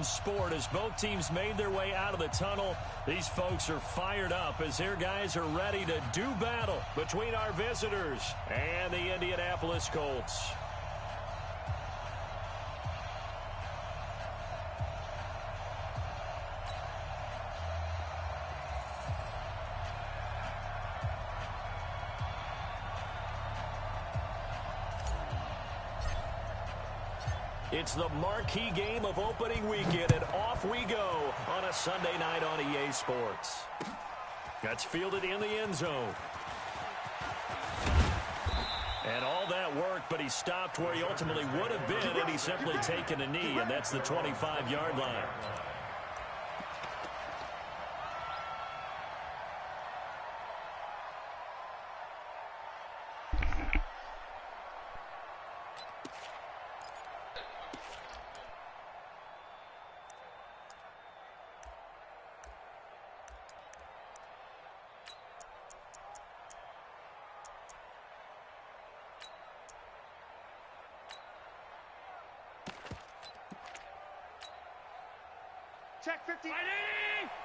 in sport as both teams made their way out of the tunnel. These folks are fired up as their guys are ready to do battle between our visitors and the Indianapolis Colts. It's the marquee game of opening weekend, and off we go on a Sunday night on EA Sports. That's fielded in the end zone. And all that work, but he stopped where he ultimately would have been, and he's simply taken a knee, and that's the 25-yard line. Check 59.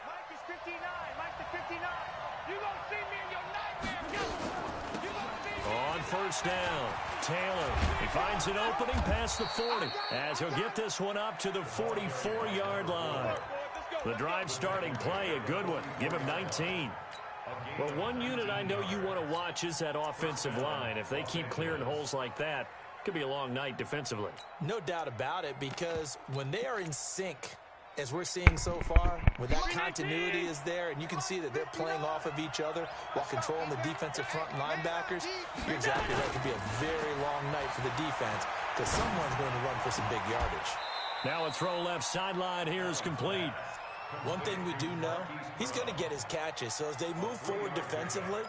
Mike is 59. Mike the 59. You gonna see me in your nightmare. You gonna see me. On first down, Taylor. He finds an opening past the 40 as he'll get this one up to the 44-yard line. The drive starting play, a good one. Give him 19. Well, one unit I know you want to watch is that offensive line. If they keep clearing holes like that, it could be a long night defensively. No doubt about it, because when they are in sync, as we're seeing so far, when that continuity is there and you can see that they're playing off of each other while controlling the defensive front linebackers, you're exactly right. It could be a very long night for the defense because someone's going to run for some big yardage. Now a throw left sideline here is complete. One thing we do know, he's going to get his catches. So as they move forward defensively,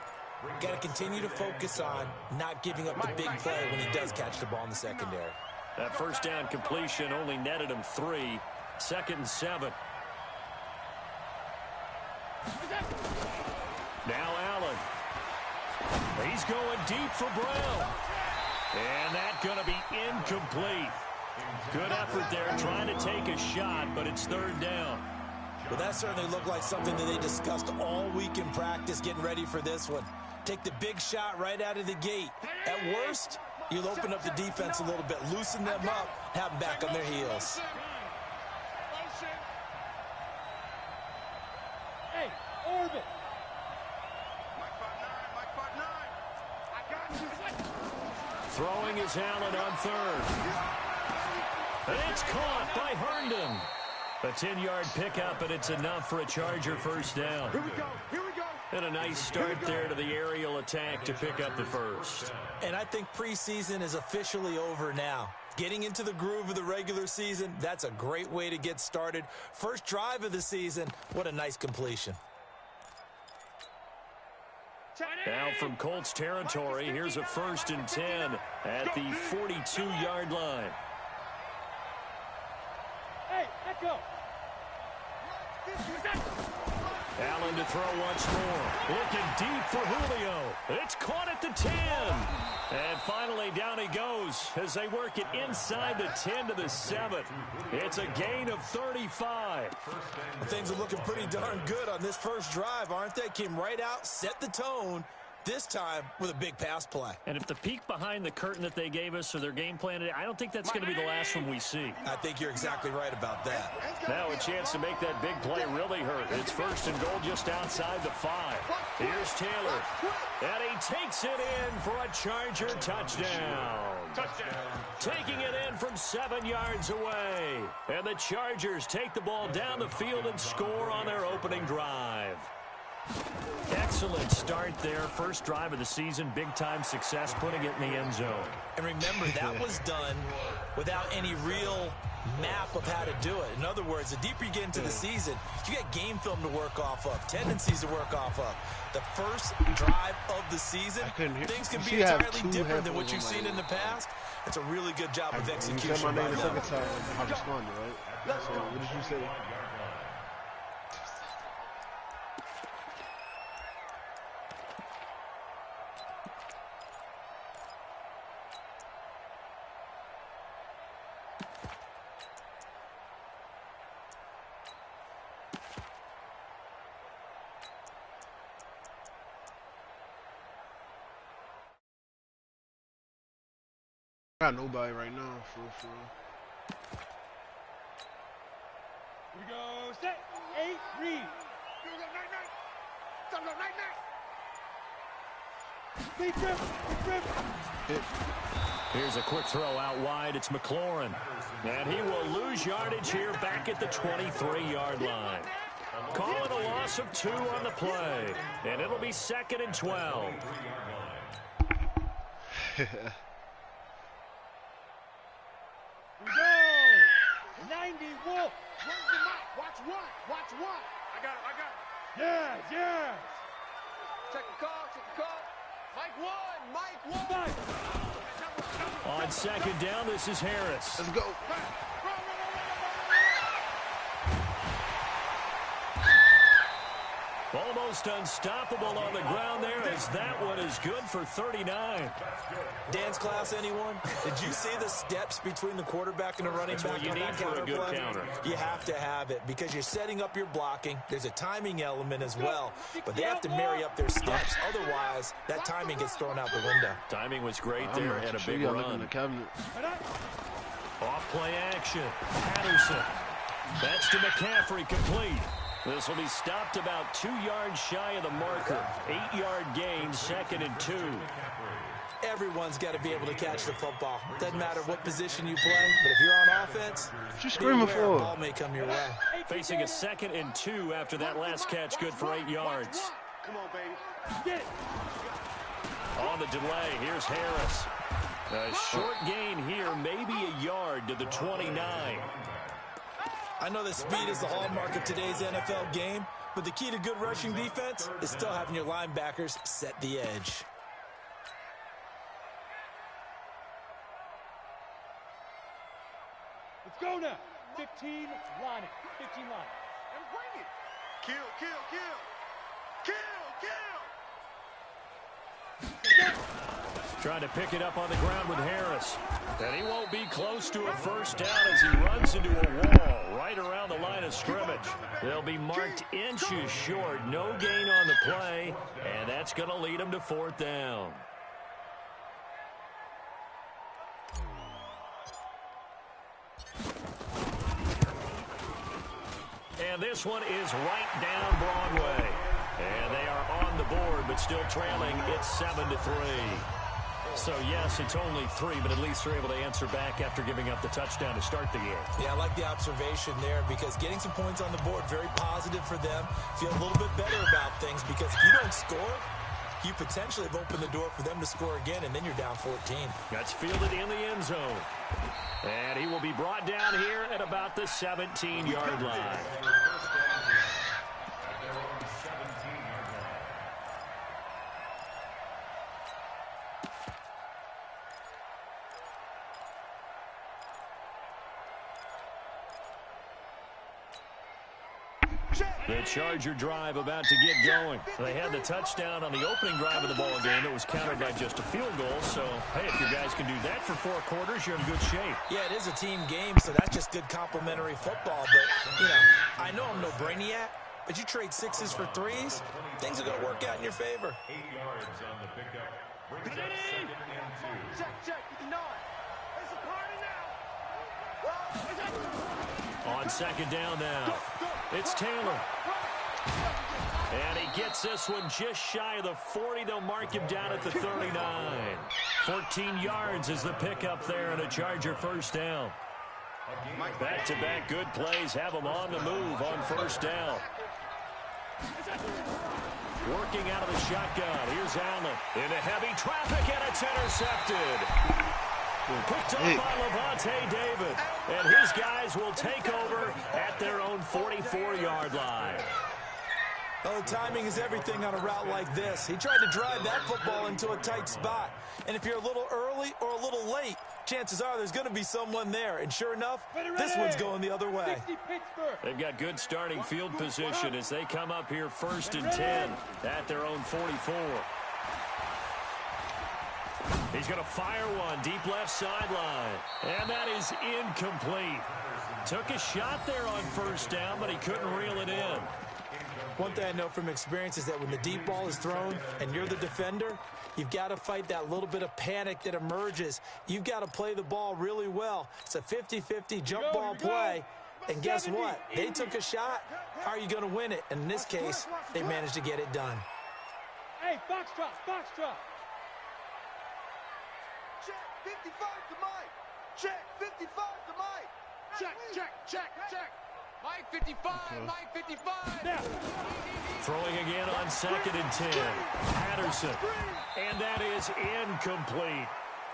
got to continue to focus on not giving up the big play when he does catch the ball in the secondary. That first down completion only netted him 3. 2nd and 7. Now Allen. He's going deep for Brown. And that's going to be incomplete. Good effort there trying to take a shot, but it's 3rd down. Well, that certainly looked like something that they discussed all week in practice getting ready for this one. Take the big shot right out of the gate. At worst, you'll open up the defense a little bit, loosen them up, have them back on their heels. Hey, orbit. Mike 5'9", I got you. Throwing is Allen on 3rd. And it's caught by Herndon. A 10-yard pickup, and it's enough for a Charger first down. Here we go. And a nice start there to the aerial attack to pick up the first. And I think preseason is officially over now. Getting into the groove of the regular season, that's a great way to get started. First drive of the season, what a nice completion. Now from Colts territory, here's a 1st and 10 at the 42-yard line. Hey, let go. Allen to throw once more. Looking deep for Julio. It's caught at the 10. And finally down he goes as they work it inside the 10 to the 7. It's a gain of 35. Well, things are looking pretty darn good on this first drive, aren't they? Came right out, set the tone, this time with a big pass play. And if the peek behind the curtain that they gave us or their game plan today, I don't think that's going to be the last one we see. I think you're exactly right about that. Now a chance to make that big play really hurt. It's 1st and goal just outside the 5. Here's Taylor. And he takes it in for a Charger touchdown. Taking it in from 7 yards away. And the Chargers take the ball down the field and score on their opening drive. Excellent start there. First drive of the season. Big-time success putting it in the end zone. And remember, that was done without any real map of how to do it. In other words, the deeper you get into the season, you got game film to work off of, tendencies to work off of. The first drive of the season, things can be entirely different than what you've seen in the past. It's a really good job of execution. You said my name the second time. I responded, right? So what did you say? Got nobody right now, for real. Here we go, set, 8, read. Here we go, night. Go, night. Big grip. Hit. Here's a quick throw out wide. It's McLaurin. And he will lose yardage here back at the 23-yard line. Call it a loss of 2 on the play. And it'll be 2nd and 12. Here we go. 90 Wolf. Where's the mic? Watch one. I got it. Yes. Check the call. Mike 1. On 2nd down, this is Harris. Let's go. Almost unstoppable on the ground there, as that one is good for 39. Dance class, anyone? Did you see the steps between the quarterback and the running back? That's what you need for a good counter. You have to have it because you're setting up your blocking. There's a timing element as well, but they have to marry up their steps. Otherwise, that timing gets thrown out the window. Timing was great there and a big run. Off play action. Patterson. That's to McCaffrey, complete. This will be stopped about 2 yards shy of the marker. 8-yard gain, 2nd and 2. Everyone's got to be able to catch the football. Doesn't matter what position you play, but if you're on offense, you're screaming for the ball may come your way. Facing a 2nd and 2 after that last catch, good for 8 yards. Come on, baby. Get it. On the delay, here's Harris. A short gain here, maybe a yard to the 29. I know that speed is the hallmark of today's NFL game, but the key to good rushing defense is still having your linebackers set the edge. Let's go now. 15 line it. And bring it. Kill. Trying to pick it up on the ground with Harris. And he won't be close to a first down as he runs into a wall right around the line of scrimmage. They'll be marked inches short. No gain on the play, and that's going to lead them to 4th down. And this one is right down Broadway. And they are on the board, but still trailing. It's 7-3. So, yes, it's only 3, but at least they're able to answer back after giving up the touchdown to start the game. Yeah, I like the observation there because getting some points on the board, very positive for them. Feel a little bit better about things because if you don't score, you potentially have opened the door for them to score again, and then you're down 14. That's fielded in the end zone. And he will be brought down here at about the 17-yard line. The Charger drive about to get going. They had the touchdown on the opening drive of the ball game. It was countered by just a field goal. So, hey, if you guys can do that for 4 quarters, you're in good shape. Yeah, it is a team game, so that's just good complementary football. But, you know, I know I'm no brainiac, but you trade 6s for 3s, things are going to work out in your favor. 8 yards on the pickup. Brings up 2nd and 2. Check. You know it. It's a party now. On 2nd down now, it's Taylor. And he gets this one just shy of the 40. They'll mark him down at the 39. 14 yards is the pickup there and a Charger first down. Back-to-back good plays have them on the move on first down. Working out of the shotgun. Here's Allen into heavy traffic, and it's intercepted. Picked up by Levante David. And his guys will take over at their own 44-yard line. Oh, timing is everything on a route like this. He tried to drive that football into a tight spot. And if you're a little early or a little late, chances are there's going to be someone there. And sure enough, this one's going the other way. They've got good starting field position as they come up here 1st and 10 at their own 44. He's going to fire one deep left sideline. And that is incomplete. Took a shot there on first down, but he couldn't reel it in. One thing I know from experience is that when the deep ball is thrown and you're the defender, you've got to fight that little bit of panic that emerges. You've got to play the ball really well. It's a 50-50 jump ball play. And guess what? They took a shot. How are you going to win it? And in this case, they managed to get it done. Hey, box drop, box drop. Check, 55 to Mike. Check, 55 to Mike. Check. Mike 55, Mike 55. Now. Throwing again on 2nd and 10. Patterson. And that is incomplete.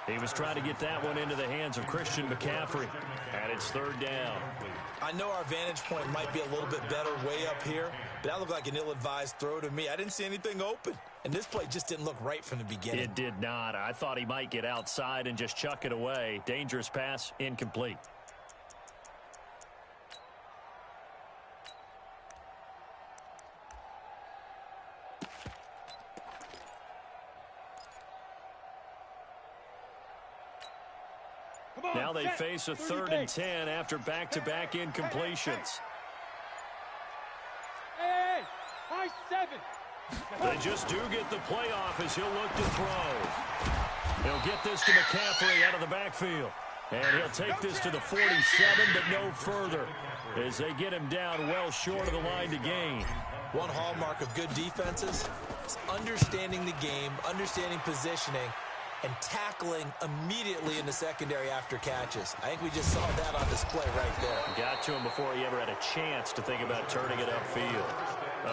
He was trying to get that one into the hands of Christian McCaffrey. And it's 3rd down. I know our vantage point might be a little bit better way up here, but that looked like an ill-advised throw to me. I didn't see anything open. And this play just didn't look right from the beginning. It did not. I thought he might get outside and just chuck it away. Dangerous pass, incomplete. Now they face a 3rd and 10 after back-to-back incompletions. Hey, high 7. They just do get the playoff as he'll look to throw. He'll get this to McCaffrey out of the backfield. And he'll take this to the 47, but no further, as they get him down well short of the line to gain. One hallmark of good defenses is understanding the game, understanding positioning, and tackling immediately in the secondary after catches. I think we just saw that on display right there. Got to him before he ever had a chance to think about turning it upfield.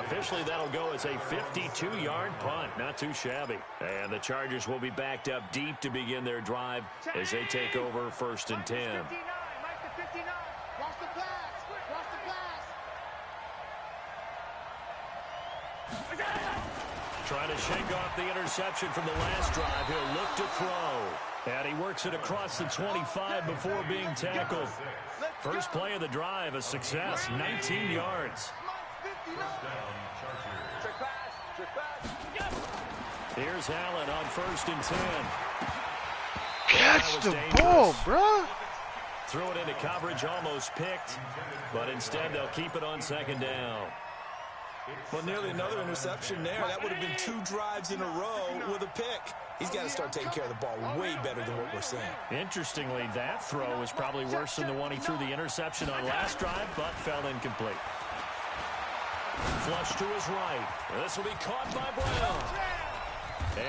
Officially, that'll go as a 52-yard punt. Not too shabby. And the Chargers will be backed up deep to begin their drive as they take over 1st and 10. 59, Mike to 59. Cross the pass. Cross the pass. Trying to shake off the interception from the last drive. He'll look to throw. And he works it across the 25 before being tackled. First play of the drive, a success, 19 yards. Here's Allen on 1st and 10. Catch the ball, bro. Threw it into coverage, almost picked. But instead, they'll keep it on 2nd down. Well, nearly another interception there. That would have been 2 drives in a row with a pick. He's got to start taking care of the ball way better than what we're seeing. Interestingly, that throw was probably worse than the one he threw the interception on last drive, but fell incomplete. Flush to his right. This will be caught by Brown.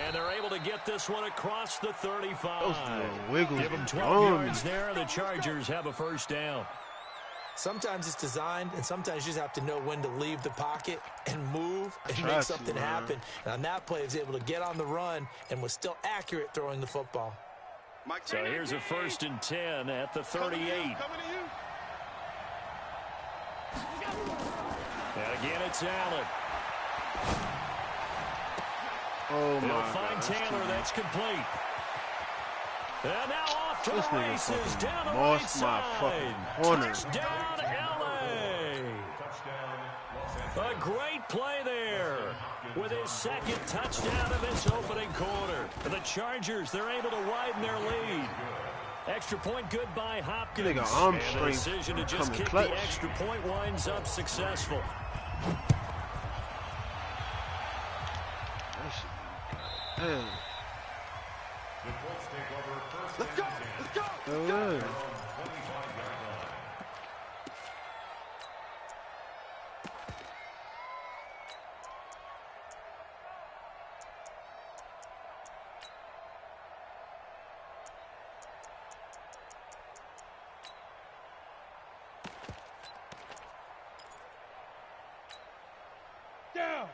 And they're able to get this one across the 35. Give them 12 yards there. The Chargers have a 1st down. Sometimes it's designed, and sometimes you just have to know when to leave the pocket and move and make something happen. And on that play, he was able to get on the run and was still accurate throwing the football. So here's a 1st and 10 at the 38. And again, it's Allen. Oh, They'll my find God. Taylor. That's complete. And now off to This the nigga races fucking down the right lost my side. fucking corner. Touchdown, LA. A great play there with his 2nd touchdown of this opening quarter. The Chargers, they're able to widen their lead. Extra point good by Hopkins. Nigga, arm and the strength decision to just coming kick clutch. the extra point winds up successful. That shit, damn. The Colts take over 1st Let's go. Let's go. Oh, yeah.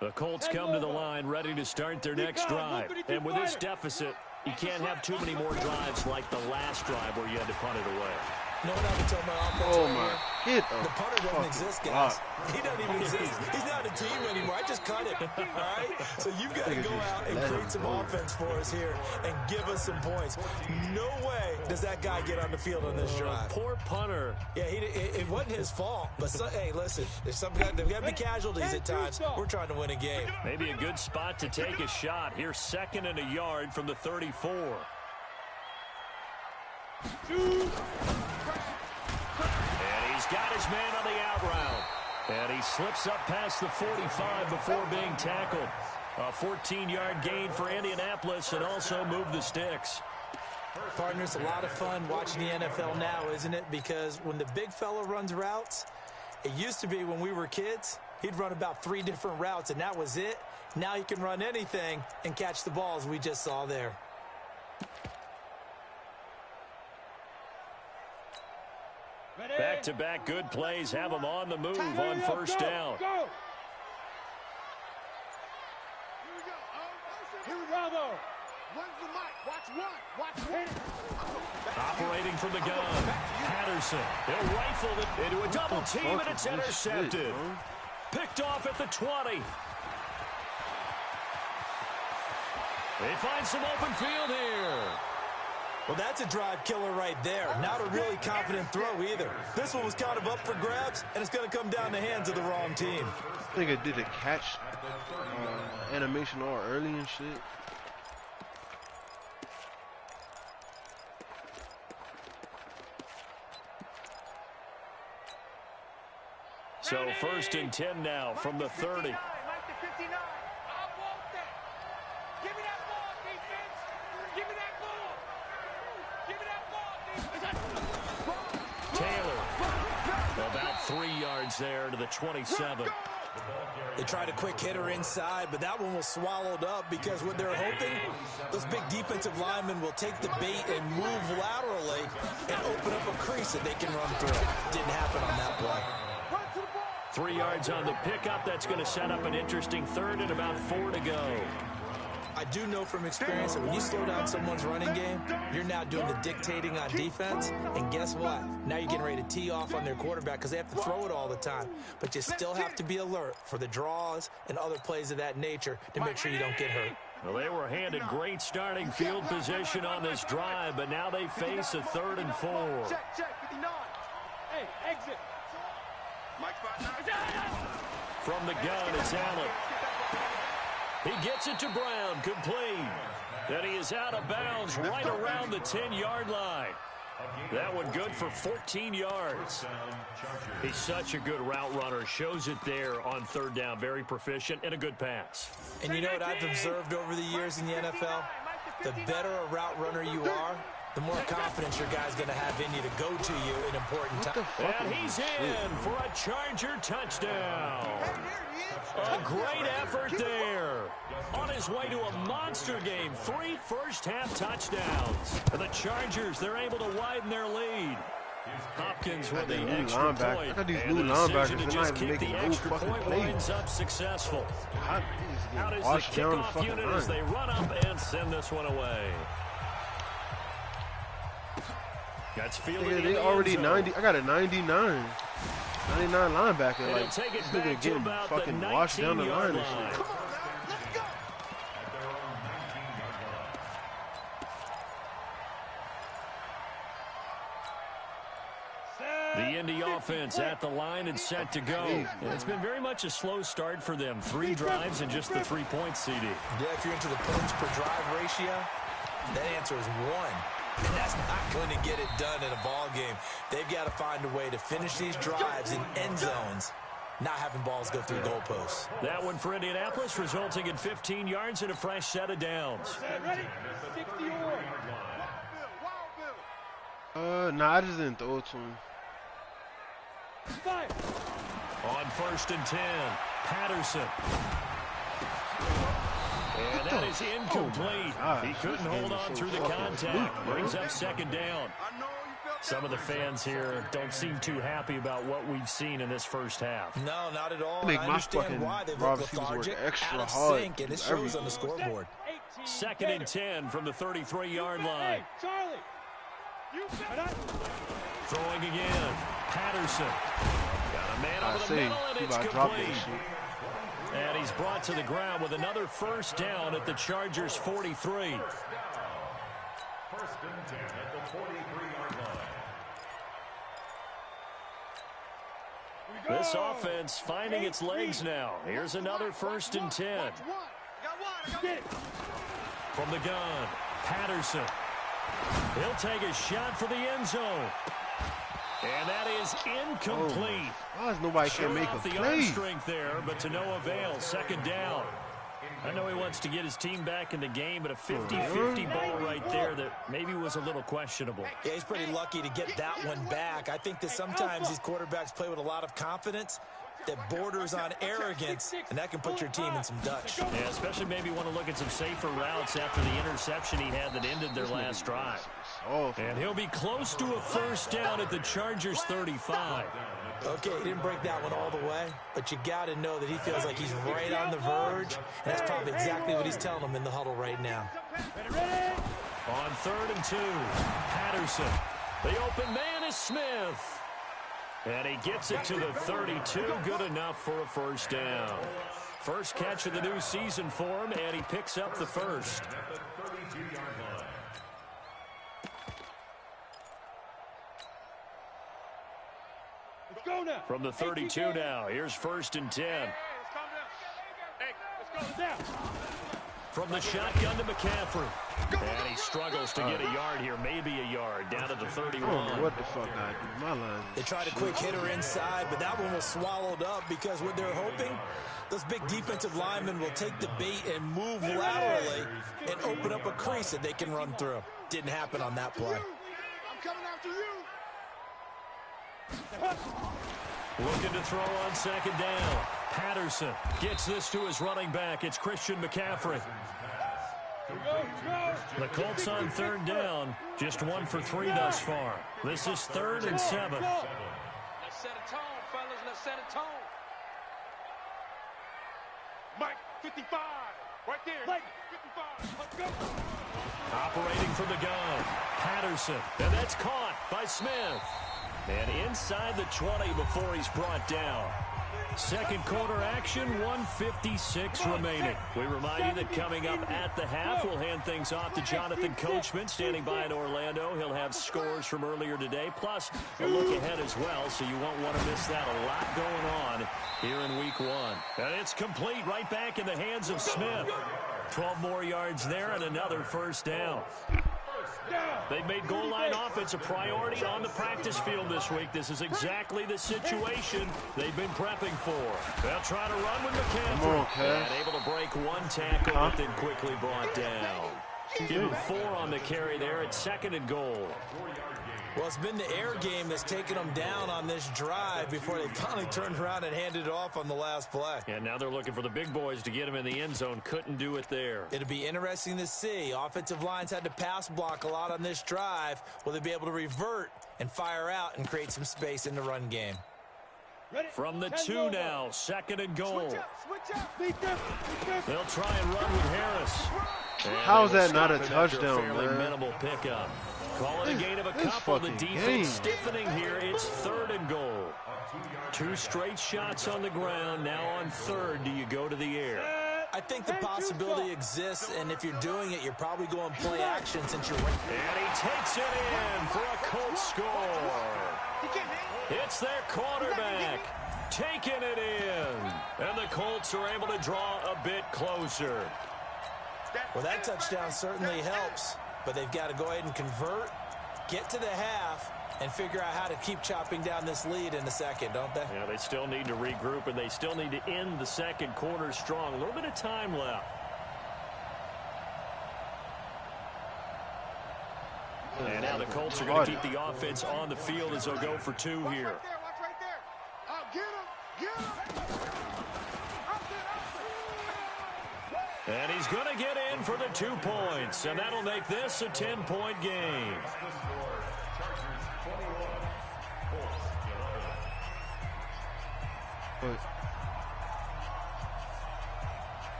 The Colts come to the line ready to start their next drive. And with this deficit, you can't have too many more drives like the last drive where you had to punt it away. You know what I would tell my offense? Oh, right my. here? Get The punter doesn't exist, guys. He doesn't even Oh, exist. He's not a team anymore. I just cut him. All right? So you've got to Niggas go just out and let create him some go. offense for us here and give us some points. No way does that guy get on the field on this drive. Poor punter. Yeah, it wasn't his fault. But, hey, listen, there's got to be casualties at times. We're trying to win a game. Maybe a good spot to take a shot. Here's 2nd and a yard from the 34. And he's got his man on the out route. And he slips up past the 45 before being tackled. A 14-yard gain for Indianapolis and also moved the sticks. Partners, a lot of fun watching the NFL now, isn't it? Because when the big fella runs routes, it used to be when we were kids, he'd run about 3 different routes, and that was it. Now he can run anything and catch the balls we just saw there. Back-to-back good plays have him on the move on first down. Go. Here we go, though. When's the mic? Watch one. Watch one. Operating from the gun, Patterson. He'll rifle it into a double team, and it's intercepted. Picked off at the 20. They find some open field here. Well, that's a drive killer right there. Not a really confident throw either. This one was kind of up for grabs, and it's going to come down the hands of the wrong team. I think it did a catch animation all early and shit. So first and 10 now from the 30. Mike to 59. I want that. Give me that ball, defense. Give me that ball. Give me that ball, defense. Taylor. About 3 yards there to the 27. They tried a quick hitter inside, but that one was swallowed up because what they're hoping, those big defensive linemen will take the bait and move laterally and open up a crease that they can run through. Didn't happen on that play. 3 yards on the pickup. That's going to set up an interesting third and about 4 to go. I do know from experience that when you slow down someone's running game, you're now doing the dictating on defense. And guess what? Now you're getting ready to tee off on their quarterback because they have to throw it all the time. But you still have to be alert for the draws and other plays of that nature to make sure you don't get hurt. Well, they were handed great starting field position on this drive, but now they face a 3rd and 4. Check, 59. Hey, exit. From the gun, it's Allen. He gets it to Brown, complete. Then he is out of bounds right around the 10-yard line. That one good for 14 yards. He's such a good route runner. Shows it there on 3rd down. Very proficient and a good pass. And you know what I've observed over the years in the NFL? The better a route runner you are, the more confidence your guy's going to have in you to go to you in important times. And he's in for a Charger touchdown. A great effort there. On his way to a monster game. 3 first-half touchdowns. And the Chargers, they're able to widen their lead. Hopkins with the extra point. And the decision to just kick the extra point winds up successful. Out is the kickoff unit as they run up and send this one away. That's fielded. They already 90. I got a 99. 99 linebacker. Like, take it this back nigga to getting about fucking the washed down the 19-yard line and shit. Come on now, let's go. The Indy offense at the line and set to go. And it's been very much a slow start for them. 3 drives and just the 3 points, CD. Yeah, if you're into the points per drive ratio, that answer is 1. And that's not going to get it done in a ball game. They've got to find a way to finish these drives in end zones, not having balls go through goalposts. That one for Indianapolis, resulting in 15 yards and a fresh set of downs. Ready? 60 or Nah, I just didn't throw it to him. Fire. On 1st and 10, Patterson. And that is incomplete. He couldn't hold on through the contact. Brings up 2nd down. Some of the fans here don't seem too happy about what we've seen in this first half. No, not at all. I think I my understand fucking why they Rob look Stevens work lethargic, extra out of hard. sync, and it shows on the scoreboard. 2nd and 10 from the 33-yard line. Hey, Charlie. You Throwing again. Patterson. Got a man over the middle, and it's complete. And he's brought to the ground with another first down at the Chargers' 43. 1st and 10 at the 43-yard line. This offense finding its legs now. Here's another 1st and 10. From the gun, Patterson. He'll take a shot for the end zone. And that is incomplete. Why is nobody can make a Off the play? arm strength there, but to no avail. Second down. I know he wants to get his team back in the game, but a 50-50 ball right there that maybe was a little questionable. Yeah, he's pretty lucky to get that one back. I think that sometimes these quarterbacks play with a lot of confidence that borders on arrogance, and that can put your team in some Dutch. Yeah, especially maybe want to look at some safer routes after the interception he had that ended their last drive. And he'll be close to a first down at the Chargers' 35. Okay, he didn't break that one all the way, but you got to know that he feels like he's right on the verge, and that's probably exactly what he's telling them in the huddle right now. On 3rd and 2, Patterson. The open man is Smith. And he gets it to the 32. Good enough for a first down. First catch of the new season for him, and he picks up the first. From the 32 now, here's 1st and 10. From the shotgun to McCaffrey. And he struggles to get a yard here, maybe a yard, down to the 31. What the fuck I do? My line. They tried a quick hitter inside, but that one was swallowed up because what they're hoping, those big defensive linemen will take the bait and move laterally and open up a crease that they can run through. Didn't happen on that play. I'm coming after you. Looking to throw on 2nd down. Patterson gets this to his running back. It's Christian McCaffrey. The Colts on 3rd down. Just 1 for 3 thus far. This is 3rd and 7. Let's set a tone, fellas. Let's set a tone. Mike, 55. Right there. Mike, 55. Let's go. Operating from the gun. Patterson. And that's caught by Smith. And inside the 20 before he's brought down. Second quarter action, 1:56 remaining. We remind you that coming up at the half, we'll hand things off to Jonathan Coachman, standing by in Orlando. He'll have scores from earlier today, plus a look ahead as well, so you won't want to miss that. A lot going on here in week 1. And it's complete, right back in the hands of Smith. 12 more yards there and another first down. They've made goal line offense a priority on the practice field this week. This is exactly the situation they've been prepping for. They'll try to run with McCaffrey. And able to break one tackle, but then quickly brought down. Give him 4 on the carry there at 2nd and goal. Well, it's been the air game that's taken them down on this drive before they finally turned around and handed it off on the last play. And now they're looking for the big boys to get him in the end zone. Couldn't do it there. It'll be interesting to see. Offensive lines had to pass block a lot on this drive. Will they be able to revert and fire out and create some space in the run game? From the 2 now, 2nd and goal. They'll try and run with Harris. How is that not a touchdown, fairly man? minimal pickup. Call it a gain of a couple. The defense stiffening here. It's 3rd and goal. 2 straight shots on the ground. Now on 3rd, do you go to the air? I think the possibility exists, and if you're doing it, you're probably going play action since you're right. And he takes it in for a Colts score. It's their quarterback taking it in. And the Colts are able to draw a bit closer. Well, that touchdown certainly helps, but they've got to go ahead and convert, get to the half, and figure out how to keep chopping down this lead in the second, don't they? Yeah, they still need to regroup, and they still need to end the second quarter strong. A little bit of time left. And now the Colts are going to keep the offense on the field as they'll go for 2 here. Watch right there. Get him. Get him. And he's going to get in for the 2 points, and that'll make this a 10-point game.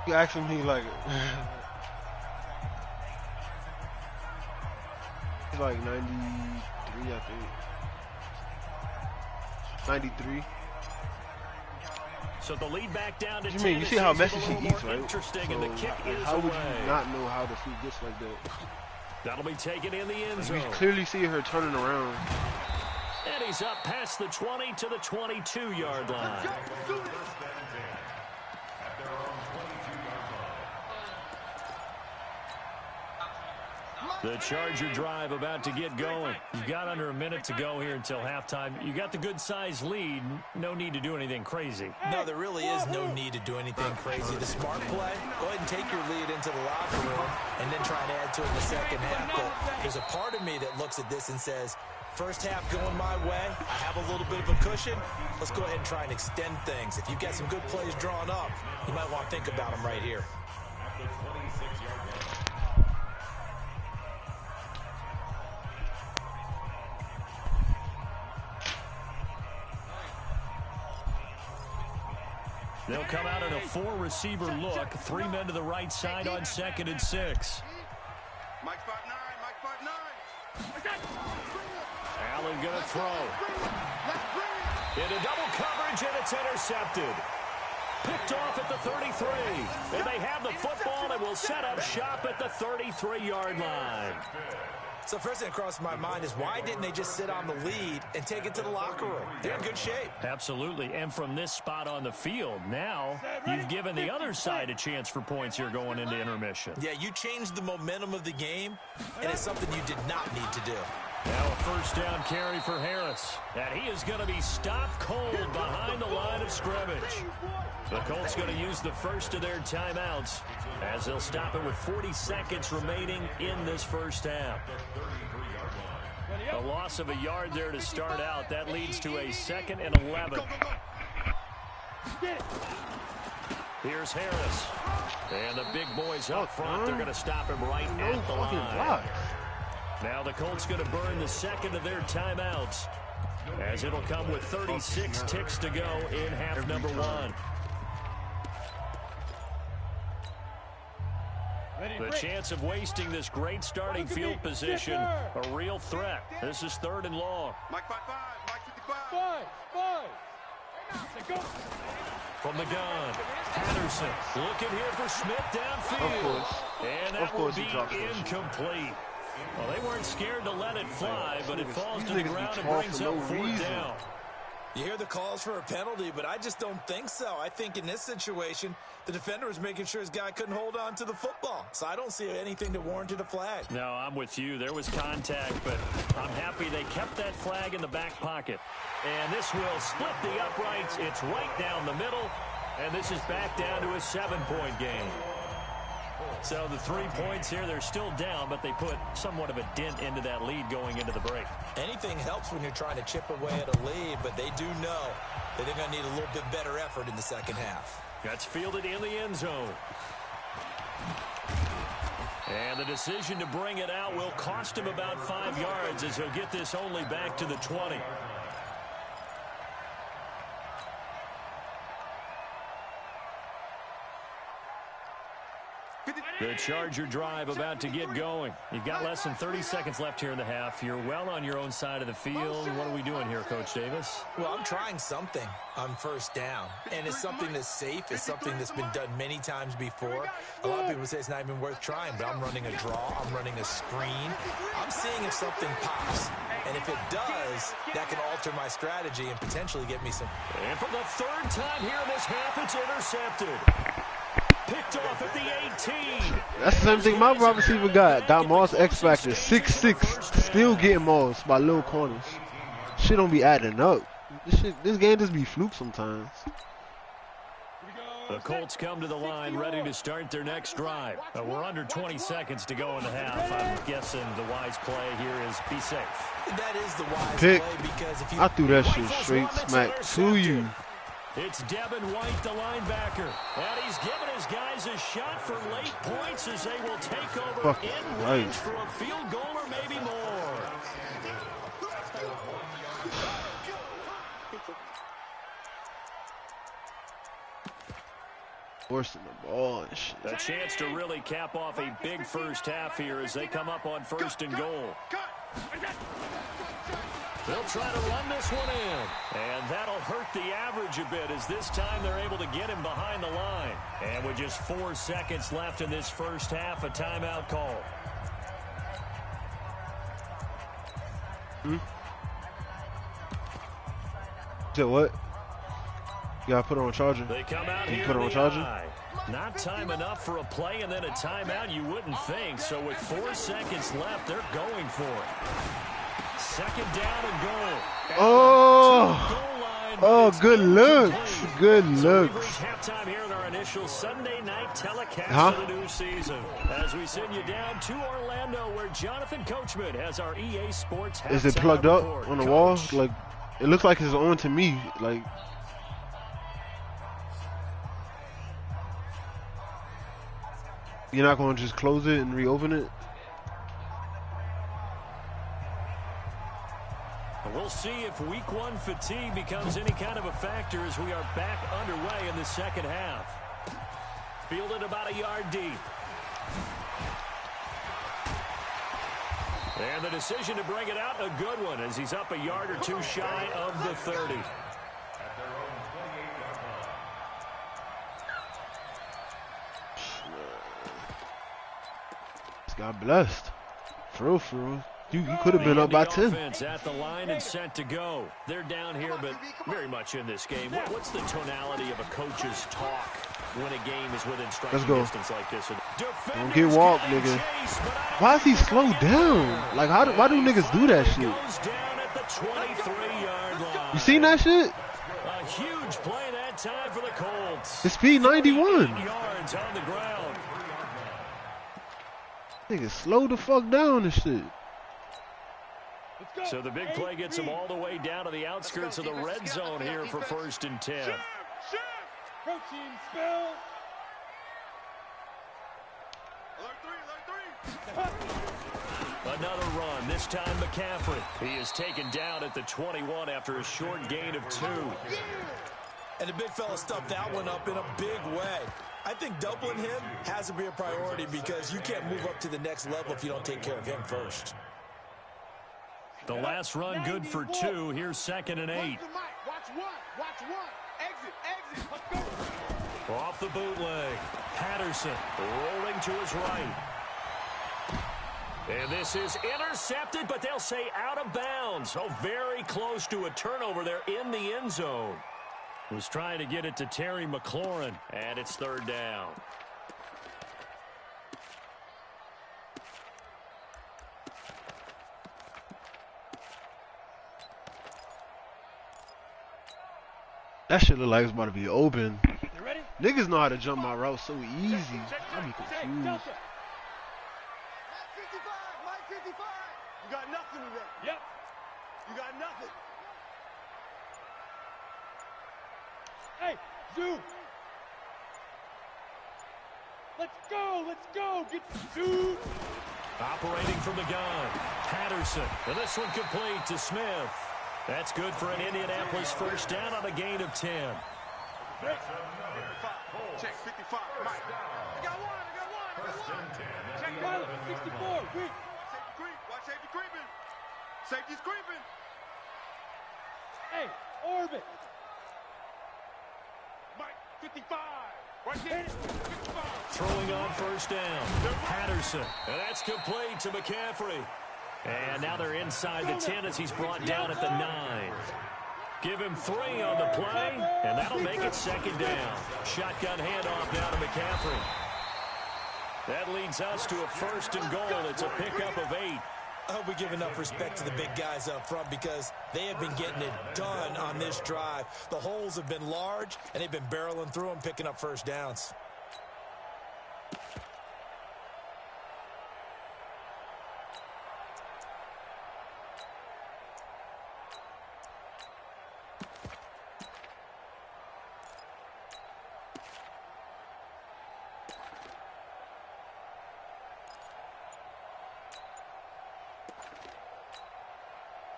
You asked him, he like, he's like 93, I think. 93. So the lead back down to 10. You mean, you see how messy she eats, right? Interesting, So and the kick is how would away. you not know how the food gets like that? That'll be taken in the end zone. You clearly see her turning around. And he's up past the 20 to the 22-yard line. Mike, The Charger drive about to get going. You've got under a minute to go here until halftime. You got the good-sized lead. No need to do anything crazy. No, there really is no need to do anything crazy. The smart play, go ahead and take your lead into the locker room and then try and add to it in the second half. But there's a part of me that looks at this and says, first half going my way, I have a little bit of a cushion. Let's go ahead and try and extend things. If you've got some good plays drawn up, you might want to think about them right here. They'll come out in a 4-receiver look. 3 men to the right side on 2nd and 6. Mike spot 9. Mike spot 9. Allen going to throw. Into double coverage, and it's intercepted. Picked off at the 33. And they have the football and will set up shop at the 33-yard line. So first thing that crossed my mind is why didn't they just sit on the lead and take it to the locker room? They're in good shape. Absolutely. And from this spot on the field, now you've given the other side a chance for points here going into intermission. Yeah, you changed the momentum of the game, and it's something you did not need to do. Now a first down carry for Harris. And he is going to be stopped cold behind the line of scrimmage. The Colts going to use the first of their timeouts as they'll stop it with 40 seconds remaining in this first half. A loss of a yard there to start out. That leads to a 2nd and 11. Here's Harris. And the big boys up front. They're going to stop him right at the line. Now the Colts going to burn the 2nd of their timeouts as it'll come with 36 ticks to go in half number 1. The chance of wasting this great starting field position, a real threat. This is 3rd and long. Mike spot 5. Mike 55. From the gun, Patterson looking here for Smith downfield. And that will be incomplete. Well, they weren't scared to let it fly, but it falls to the ground and brings up 4th down. You hear the calls for a penalty, but I just don't think so. I think in this situation, the defender was making sure his guy couldn't hold on to the football. So I don't see anything that warranted a flag. No, I'm with you. There was contact, but I'm happy they kept that flag in the back pocket. And this will split the uprights. It's right down the middle, and this is back down to a 7-point game. So the 3 points here, they're still down, but they put somewhat of a dent into that lead going into the break. Anything helps when you're trying to chip away at a lead, but they do know that they're going to need a little bit better effort in the second half. That's fielded in the end zone. And the decision to bring it out will cost him about 5 yards as he'll get this only back to the 20. The Charger drive about to get going. You've got less than 30 seconds left here in the half. You're well on your own side of the field. What are we doing here, Coach Davis? Well, I'm trying something on first down. And it's something that's safe. It's something that's been done many times before. A lot of people say it's not even worth trying, but I'm running a draw. I'm running a screen. I'm seeing if something pops. And if it does, that can alter my strategy and potentially get me some. And for the 3rd time here in this half, it's intercepted. Picked off at the 18. That's the same thing my wide receiver got Moss X Factor, 6'6", still getting Moss by little corners. Shit don't be adding up. This game just be fluke sometimes. The Colts come to the line ready to start their next drive. We're under 20 seconds to go in the half. I'm guessing the wise play here is be safe. That is the wise Pick. play because if you... I threw that shit straight smack to you. It's Devin White, the linebacker. And he's given his guys a shot for late points as they will take over in range for a field goal or maybe more. Forcing the ball and shit. A chance to really cap off a big first half here as they come up on 1st and goal. They'll try to run this one in. And that'll hurt the average a bit as this time they're able to get him behind the line. And with just 4 seconds left in this first half, a timeout call. So what? You gotta put it on charger. They come out here put it on charger? Not time enough for a play and then a timeout, you wouldn't think. So with 4 seconds left, they're going for it. Second down and goal. Oh, good looks. Good looks. Halftime here in our initial Sunday night telecast of the new season. As we send you down to Orlando, where Jonathan Coachman has our EA Sports halftime. Is it plugged up on the wall? Like, it looks like it's on to me. Like, you're not going to just close it and reopen it? We'll see if week 1 fatigue becomes any kind of a factor as we are back underway in the second half. Fielded about a yard deep. And the decision to bring it out, a good one, as he's up a yard or two shy of the 30. God blessed. For real. You could have been up by 10. At the line and set to go. They're down here, but very much in this game. What's the tonality of a coach's talk when a game is within striking distance like this? Don't get walked, nigga. Why is he slowed down? Like, why do niggas do that shit? You seen that shit? A huge play that time for the Colts. His speed 91. Yards on the ground. Nigga, slow the fuck down and shit. So the big play gets him all the way down to the outskirts of the red zone here for 1st and 10. Protein spill. Another run, this time McCaffrey. He is taken down at the 21 after a short gain of 2. And the big fella stuffed that one up in a big way. I think doubling him has to be a priority because you can't move up to the next level if you don't take care of him first. The last run good for 2. Here's 2nd and 8. Watch one. Exit. Let's go. Off the bootleg. Patterson rolling to his right. And this is intercepted, but they'll say out of bounds. Oh, very close to a turnover there in the end zone. Was trying to get it to Terry McLaurin, and it's 3rd down. That shit look like it's about to be open. You ready? Niggas know how to jump my route so easy. I be confused. Delta. 55, Mike 55. You got nothing today. Yep. You got nothing. Hey, Zoo. Let's go. Get Zoo. Operating from the gun. Patterson. And this one complete to Smith. That's good for an Indianapolis 1st down on a gain of 10. Check 55, Mike. I got one. Check pilot, 64. Wait. Safety creep. Watch safety creeping. Safety's creeping. Hey, orbit. Mike 55. Right there. 55. Throwing on 1st down. Patterson. And that's complete to McCaffrey. And now they're inside the 10 as he's brought down at the 9. Give him 3 on the play, and that'll make it 2nd down. Shotgun handoff now to McCaffrey. That leads us to a 1st and goal. It's a pickup of 8. I hope we give enough respect to the big guys up front because they have been getting it done on this drive. The holes have been large, and they've been barreling through them, picking up 1st downs.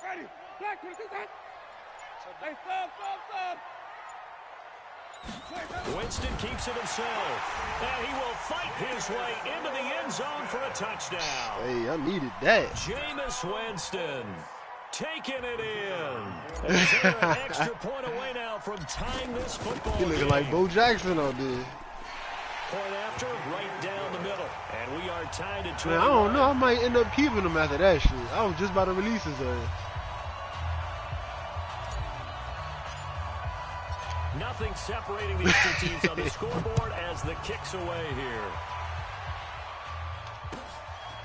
Ready. Black, what is that? Hey, stop. Winston keeps it himself. And he will fight his way into the end zone for a touchdown. Hey, I needed that. Jameis Winston taking it in. And they're an extra point away now from tying this football He looking game. like Bo Jackson out there. Point after, right down the middle. And we are tied at 20. Man, I don't know. I might end up keeping him after that shit. I was just about to release his ass. Nothing separating these two teams on the scoreboard as the kick's away here.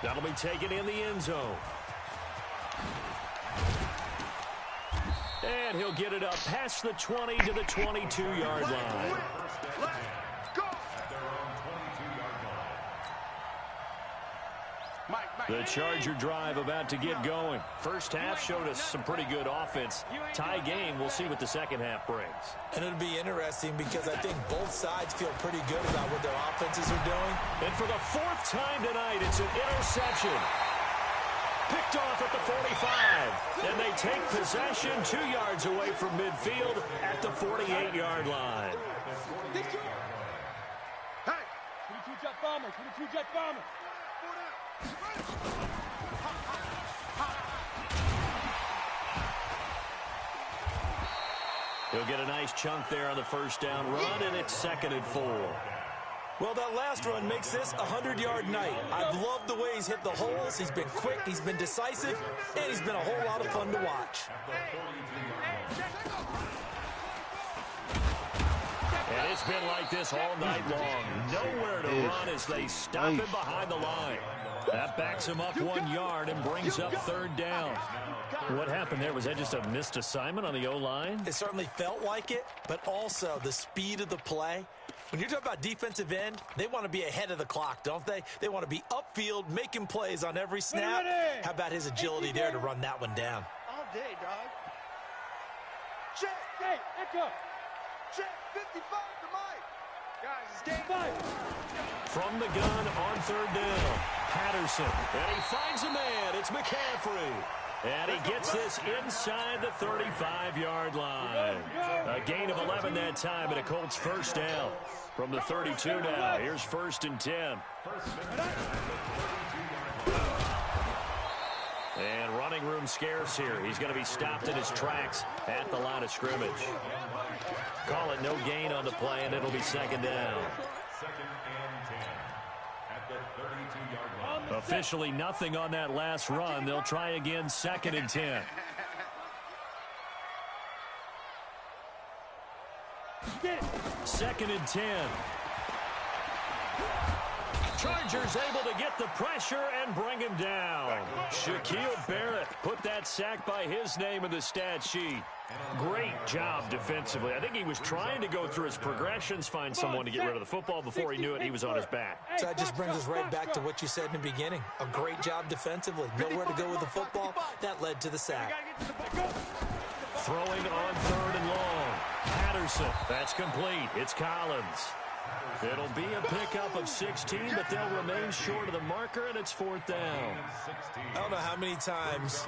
That'll be taken in the end zone. And he'll get it up past the 20 to the 22-yard line. The Charger drive about to get going. First half showed us some pretty good offense. Tie game, we'll see what the second half brings. And it'll be interesting because I think both sides feel pretty good about what their offenses are doing. And for the fourth time tonight, it's an interception. Picked off at the 45. And they take possession 2 yards away from midfield at the 48-yard line. Hey! 22 jet bomber, 22 jet bomber. He'll get a nice chunk there on the first down run, and it's 2nd and 4. Well, that last run makes this a 100-yard night. I've loved the way he's hit the holes. He's been quick, he's been decisive, and he's been a whole lot of fun to watch. And it's been like this all night long. Nowhere to run as they stop him behind the line. That backs him up 1 yard and brings up 3rd down. What happened there? Was that just a missed assignment on the O-line? It certainly felt like it, but also the speed of the play. When you're talking about defensive end, they want to be ahead of the clock, don't they? They want to be upfield, making plays on every snap. How about his agility there to run that one down? All day, dog. Check. Hey, echo. Check. 55 to Mike. Guys, it's game 5. From the gun on 3rd down, Patterson. And he finds a man. It's McCaffrey. And he gets this inside the 35-yard line. A gain of 11 that time, and a Colts first down. From the 32 now, here's 1st and 10. And running room scarce here. He's going to be stopped in his tracks at the line of scrimmage. Call it no gain on the play, and it'll be 2nd down. 2nd and 10 at the 32-yard line. Officially nothing on that last run. They'll try again 2nd and 10. Second and 10. Chargers able to get the pressure and bring him down. Shaquille Barrett put that sack by his name in the stat sheet. Great job defensively. I think he was trying to go through his progressions, find someone to get rid of the football. Before he knew it, he was on his back. So that just brings us right back to what you said in the beginning. A great job defensively. Nowhere to go with the football. That led to the sack. Throwing on 3rd and long. Patterson. That's complete. It's Collins. It'll be a pickup of 16, but they'll remain short of the marker, and it's 4th down. I don't know how many times,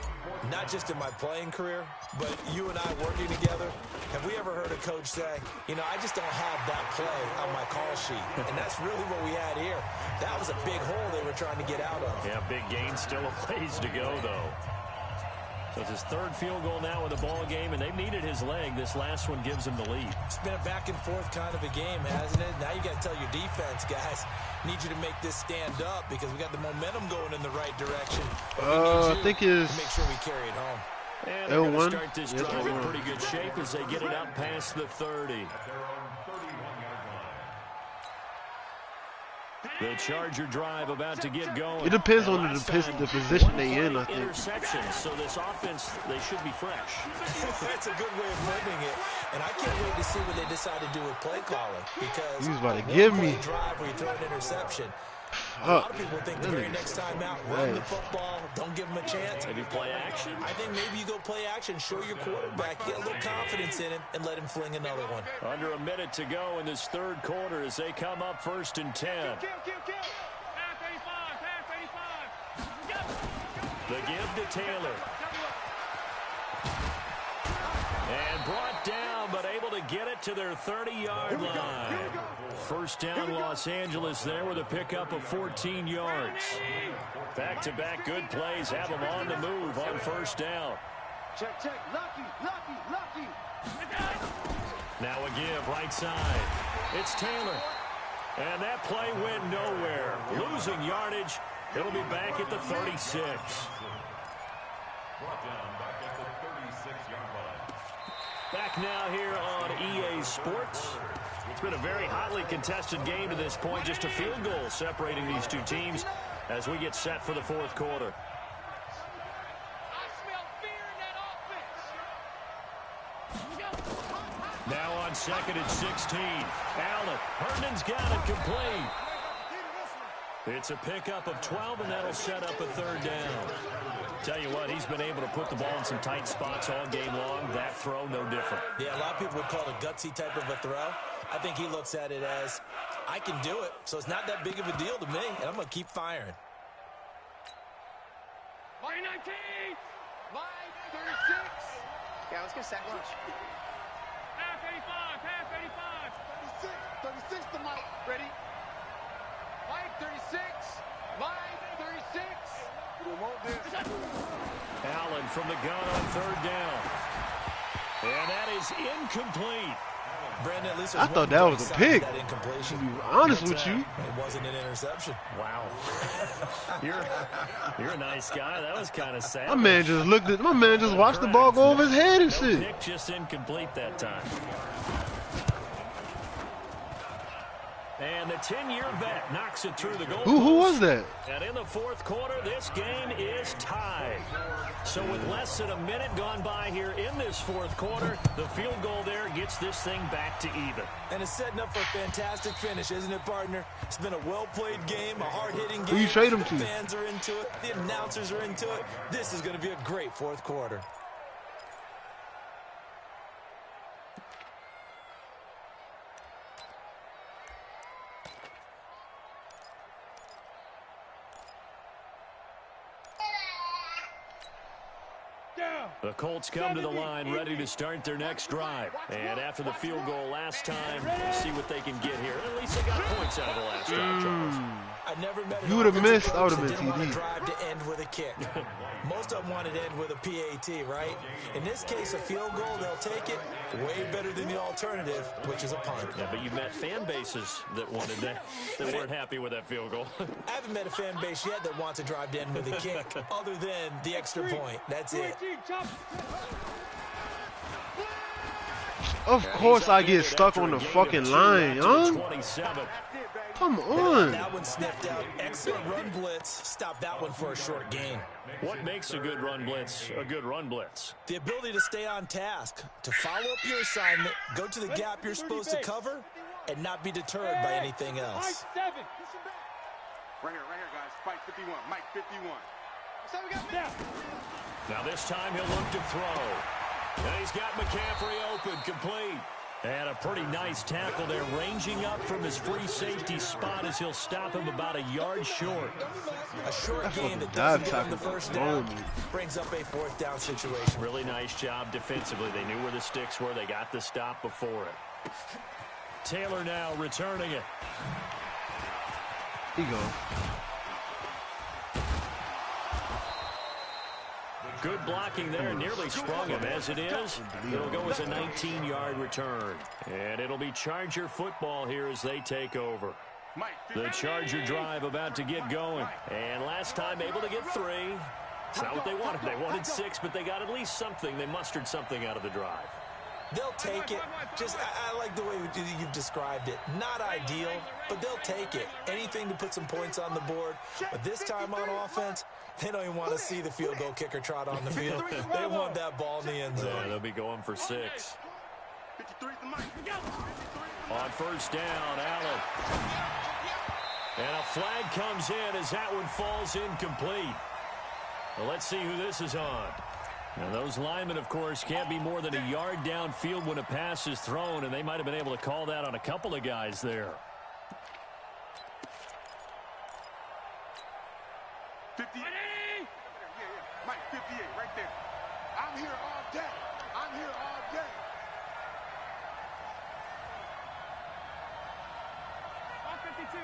not just in my playing career, but you and I working together, have we ever heard a coach say, you know, I just don't have that play on my call sheet. And that's really what we had here. That was a big hole they were trying to get out of. Yeah, big gain, still a ways to go, though. So it's his 3rd field goal now in the ball game, and they've needed his leg. This last one gives him the lead. It's been a back-and-forth kind of a game, hasn't it? Now you got to tell your defense, guys, need you to make this stand up because we got the momentum going in the right direction. I think it's... Make sure we carry it home. And they're going to start this drive in pretty good shape as they get it up past the 30. The Charger drive about to get going. It depends on the position they in, I think. Interceptions, so this offense, they should be fresh. That's a good way of framing it. And I can't wait to see what they decide to do with play calling. Because he's about to give me drive where you throw an interception. A lot of people think the very next time out, run the football, don't give them a chance. Maybe play action? I think maybe you go play action, show your quarterback, get a little confidence in him, and let him fling another one. Under a minute to go in this 3rd quarter as they come up 1st and 10. The give to Taylor. And brought down, but able to get it to their 30-yard line. First down, Los Angeles there with a pickup of 14 yards. Back-to-back good plays have them on the move on 1st down. Check. Lucky. Now a give right side. It's Taylor. And that play went nowhere. Losing yardage. It'll be back at the 36. Brought down back at the 36-yard line. Back back now here on EA Sports. It's been a very hotly contested game to this point. Just a field goal separating these two teams as we get set for the fourth quarter. I smell fear in that offense. Now on second and 16. Allen. Herndon's got it complete. It's a pickup of 12, and that'll set up a third down. Tell you what, he's been able to put the ball in some tight spots all game long. That throw, no different. Yeah, a lot of people would call it a gutsy type of a throw. I think he looks at it as, I can do it, so it's not that big of a deal to me, and I'm going to keep firing. Line 19. Line 36. Yeah, let's get sack lunch. Half 85. Half 85. 36. 36 to Mike. Ready? Mike 36. Mike 36. We won't this. Allen from the gun on third down. And that is incomplete. Brandon, at least I thought that was a pick. That incompletion. To be honest with you. It wasn't an interception. Wow. You're a nice guy. That was kind of sad. My man just watched the ball go over his head and shit. Pick, just incomplete that time. And the 10-year vet knocks it through the goal. Who was that? And in the fourth quarter, this game is tied. So with less than a minute gone by here in this fourth quarter, the field goal there gets this thing back to even. And it's setting up for a fantastic finish, isn't it, partner? It's been a well-played game, a hard-hitting game. Who you trade him to? The fans are into it. The announcers are into it. This is going to be a great fourth quarter. The Colts come to the line ready to start their next drive. And after the field goal last time, we'll see what they can get here. At least they got points out of the last drive, Charles. I never met You would have missed. I would have been been TD. drive to end with a kick. Most of them wanted to end with a PAT, right? In this case, a field goal, they'll take it. Way better than the alternative, which is a punt. Yeah, but you've met fan bases that wanted that weren't happy with that field goal. I haven't met a fan base yet that wants a drive to end with a kick, other than the extra point. That's it. Of course I get stuck on the fucking line, huh? Come on. That one sniffed out. Excellent run blitz. Stop that one for a short gain. What makes a good run blitz a good run blitz? The ability to stay on task, to follow up your assignment, go to the gap you're supposed to cover, and not be deterred by anything else. Right here, guys. Fight 51. Mike 51. So we got Now this time he'll look to throw. And he's got McCaffrey open, complete. And a pretty nice tackle there, ranging up from his free safety spot as he'll stop him about a yard short. A short That's gain what that the doesn't dive get on the tackle first was down on me. brings up a fourth down situation. Really nice job defensively. They knew where the sticks were. They got the stop before it. Taylor now returning it. Here you go. Good blocking there, nearly sprung him. As it is, it'll go as a 19-yard return. And it'll be Charger football here as they take over. The Charger drive about to get going. And last time able to get 3. It's not what they wanted. They wanted 6, but they got at least something. They mustered something out of the drive. They'll take it. Just, I like the way you've described it. Not ideal, but they'll take it. Anything to put some points on the board. But this time on offense, they don't even want to see the field goal kicker trot on the field. They want that ball in the end zone. Yeah, they'll be going for 6. On first down, Allen. And a flag comes in as that one falls incomplete. Well, let's see who this is on. Now, those linemen, of course, can't be more than a yard downfield when a pass is thrown, and they might have been able to call that on a couple of guys there. 58. Mike 58, right there. I'm here all day. I'm here all day. All 52.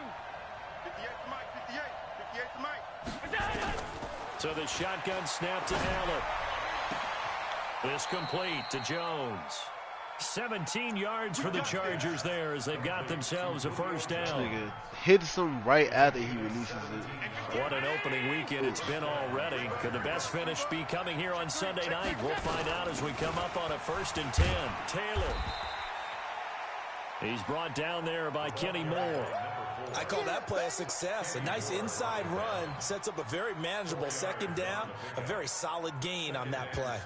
58 to Mike, 58. 58 to Mike. So the shotgun snap to Allen. This complete to Jones. 17 yards for the Chargers there as they've got themselves a first down. Nigga hits him right after he releases it. What an opening weekend it's been already. Could the best finish be coming here on Sunday night? We'll find out as we come up on a 1st and 10. Taylor. He's brought down there by Kenny Moore. I call that play a success. A nice inside run sets up a very manageable 2nd down. A very solid gain on that play.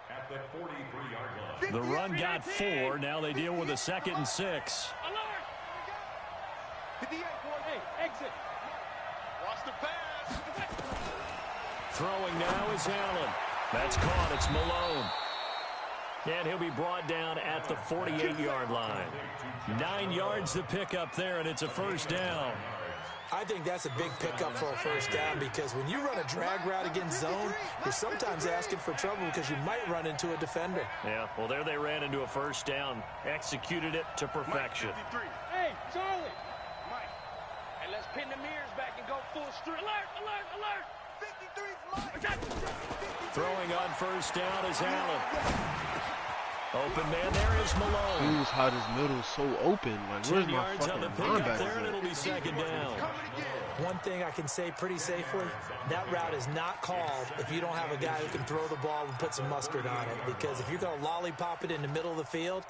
At the 43-yard line. The run got 4. Now they deal with a 2nd and 6. Exit. Watch the pass. Throwing now is Allen. That's caught. It's Malone. And he'll be brought down at the 48-yard line. 9 yards to pick up there, and it's a first down. I think that's a big pickup for a first down because when you run a drag route against zone, you're sometimes asking for trouble because you might run into a defender. Yeah, well, there they ran into a first down. Executed it to perfection. Hey, Charlie. Mike. Hey, let's pin the mirrors back and go full strip. Alert, alert, alert. 53's Mike. Throwing on first down is Allen. Open man there is Malone. Dude's how this middle's so open. Like, where's 10 my yards on fucking the pickup there, and linebacker? it'll be 2nd down. One thing I can say pretty safely, that route is not called if you don't have a guy who can throw the ball and put some mustard on it. Because if you're going to lollipop it in the middle of the field,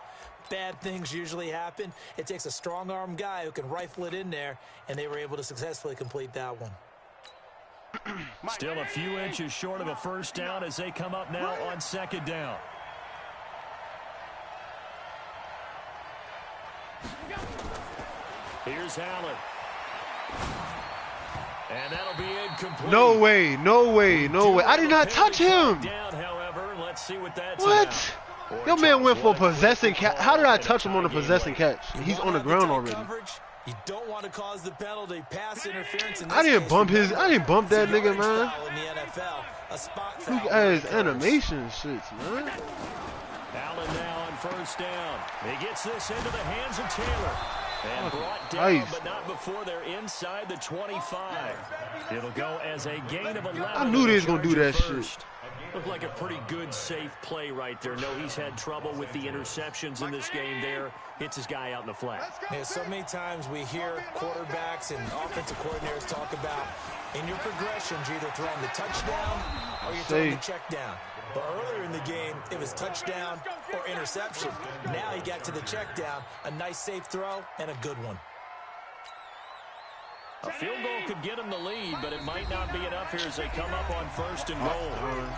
bad things usually happen. It takes a strong-arm guy who can rifle it in there, and they were able to successfully complete that one. Still a few inches short of a first down as they come up now on 2nd down. Here's Allen. And that'll be incomplete. No way, no way, no way. I did not touch him. Down, however. Let's see what that's What? about. Your man went for possessing catch. How did I touch him on a possessing catch? He's on the ground already. You don't want to cause the penalty, pass interference. I didn't bump that nigga, man. Look at his animation shits, man. Allen now on first down. He gets this into the hands of Taylor. And brought down, Nice. but not before they're inside the 25. It'll go as a gain of 11. I knew they was gonna do that first. Looked like a pretty good, safe play right there. No, he's had trouble with the interceptions in this game there. Hits his guy out in the flat. Yeah, so many times we hear quarterbacks and offensive coordinators talk about in your progressions, you're either throwing the touchdown or you're throwing the check down. But earlier in the game, it was touchdown or interception. Now he got to the check down, a nice safe throw, and a good one. A field goal could get him the lead, but it might not be enough here as they come up on 1st and goal.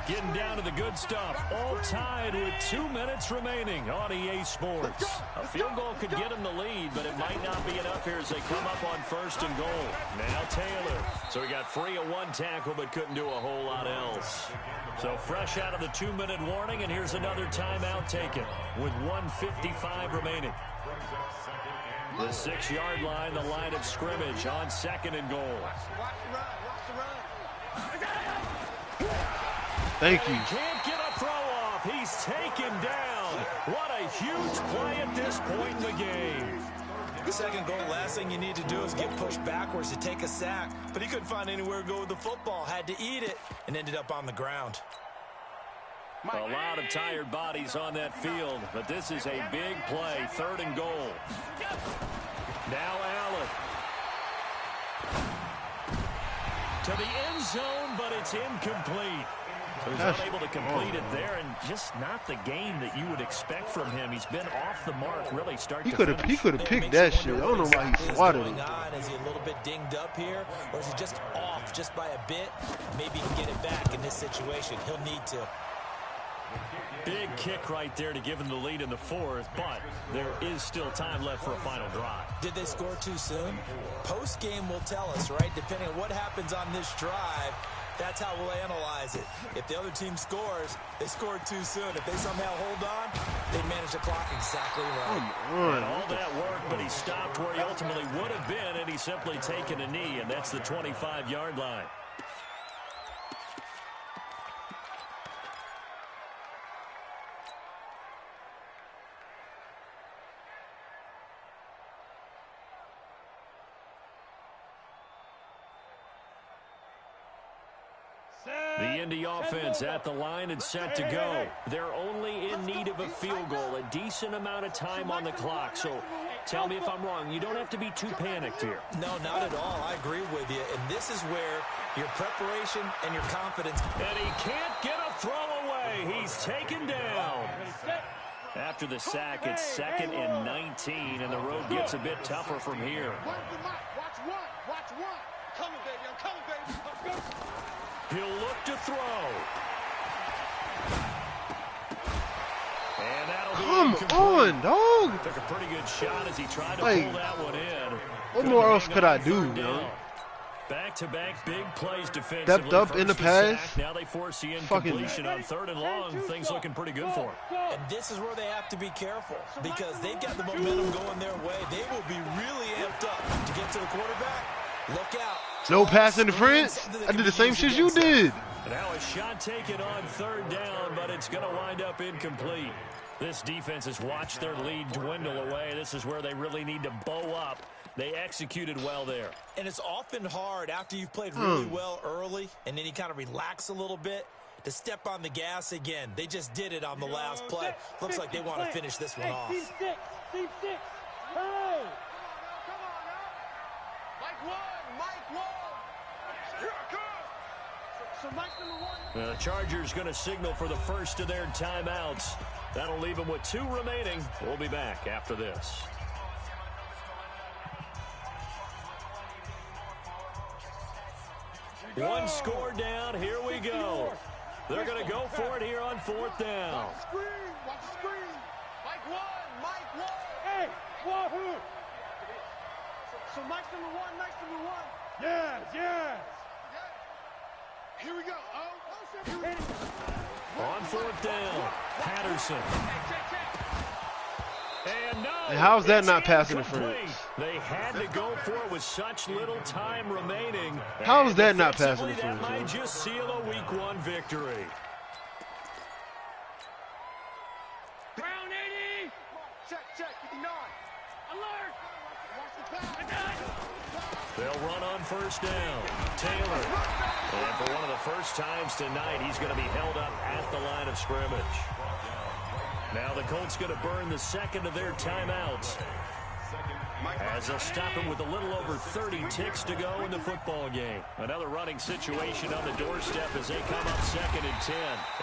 Getting down to the good stuff. All tied with 2 minutes remaining on EA Sports. A field goal could get him the lead, but it might not be enough here as they come up on 1st and goal. Now Taylor. So he got free of 1 tackle, but couldn't do a whole lot else. So fresh out of the 2-minute warning, and here's another timeout taken with 1:55 remaining. The 6-yard line, the line of scrimmage on 2nd and goal. Thank you. Can't get a throw off. He's taken down. What a huge play at this point in the game. The 2nd goal, last thing you need to do is get pushed backwards to take a sack. But he couldn't find anywhere to go with the football. Had to eat it and ended up on the ground. A lot of tired bodies on that field, but this is a big play. 3rd and goal. Now Allen. To the end zone, but it's incomplete. So he's unable to complete it there, and just not the game that you would expect from him. He's been off the mark, really start to finish. He could have picked that shit. I don't know why he swatted it. Is he a little bit dinged up here, or is he just off just by a bit? Maybe he can get it back in this situation. He'll need to. Big kick right there to give him the lead in the 4th, but there is still time left for a final drive. Did they score too soon? Post-game will tell us, right? Depending on what happens on this drive, that's how we'll analyze it. If the other team scores, they scored too soon. If they somehow hold on, they manage the clock exactly right. And all that work, but he stopped where he ultimately would have been, and he's simply taken a knee, and that's the 25-yard line. The Indy offense at the line and set to go. They're only in need of a field goal, a decent amount of time on the clock. So tell me if I'm wrong. You don't have to be too panicked here. No, not at all. I agree with you. And this is where your preparation and your confidence. And he can't get a throw away. He's taken down. After the sack, it's 2nd and 19, and the road gets a bit tougher from here. Watch one. Coming, baby. I'm coming, baby. Let's go. He'll look to throw. And that'll be Come incomplete. on, dog. Took a pretty good shot as he tried to Like, pull that one in. what more else could I do, Third down. man? Back-to-back big plays defensively. Stepped up in the First the pass. sack, now they force the incompletion on 3rd and long. Things looking pretty good for them. And this is where they have to be careful because they've got the momentum going their way. They will be really amped up to get to the quarterback. Look out. No pass interference. I did the same shit you did. Now a shot taken on 3rd down, but it's going to wind up incomplete. This defense has watched their lead dwindle away. This is where they really need to bow up. They executed well there. And it's often hard after you've played really well early and then you kind of relax a little bit to step on the gas again. They just did it on the last play. Looks like they want to finish this one off. Team six. Hey. Come on now. Mike one. Here I come. So Mike's number one. The Chargers going to signal for the first of their timeouts. That'll leave them with 2 remaining. We'll be back after this. One score down. Here we go. They're going to go for it here on 4th down. Watch the screen. Mike one. Hey, wahoo. So Mike's number one. Yes. Here we go. On 4th down, Patterson. And no, And how's that it's not pass incomplete. interference? They had to go for it with such little time remaining. How is And that not pass defensively, interference, That might man? just seal a Week 1 victory. Brown 80. Check. 59. Alert. Watch the pass. They'll run on 1st down. Taylor. And for one of the first times tonight, he's going to be held up at the line of scrimmage. Now the Colts going to burn the 2nd of their timeouts, as they'll stop him with a little over 30 ticks to go in the football game. Another running situation on the doorstep as they come up 2nd and 10.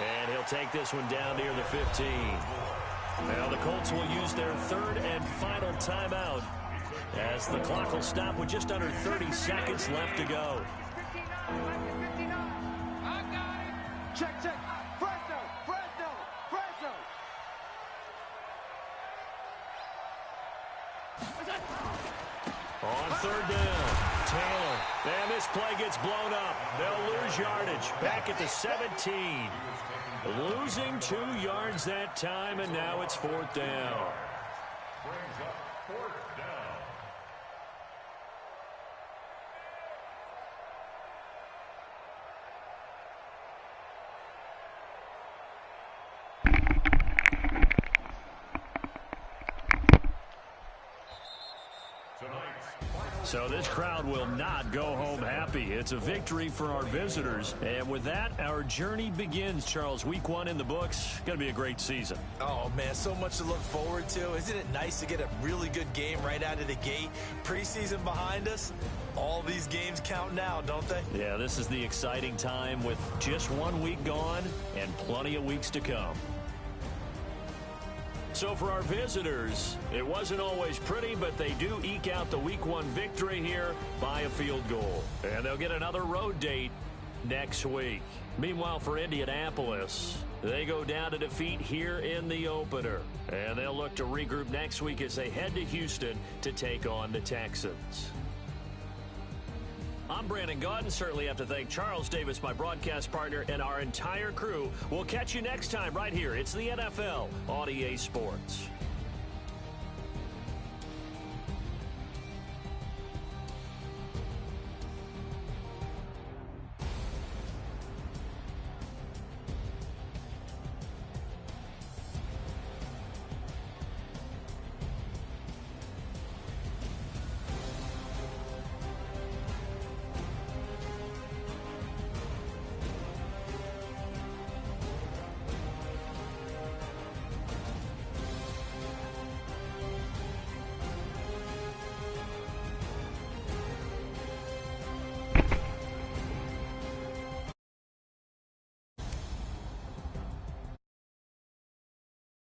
And he'll take this one down near the 15. Now the Colts will use their 3rd and final timeout, as the clock will stop with just under 30 seconds left to go. I got it. Check. On 3rd down, Taylor. And this play gets blown up. They'll lose yardage. Back at the 17. Losing 2 yards that time, and now it's 4th down. Brings up 4th down. So this crowd will not go home happy. It's a victory for our visitors. And with that, our journey begins, Charles. Week 1 in the books. Going to be a great season. Oh, man, so much to look forward to. Isn't it nice to get a really good game right out of the gate? Preseason behind us. All these games count now, don't they? Yeah, this is the exciting time with just 1 week gone and plenty of weeks to come. So for our visitors, it wasn't always pretty, but they do eke out the Week 1 victory here by a field goal. And they'll get another road date next week. Meanwhile, for Indianapolis, they go down to defeat here in the opener. And they'll look to regroup next week as they head to Houston to take on the Texans. I'm Brandon Gaudin. Certainly have to thank Charles Davis, my broadcast partner, and our entire crew. We'll catch you next time right here. It's the NFL on EA Sports.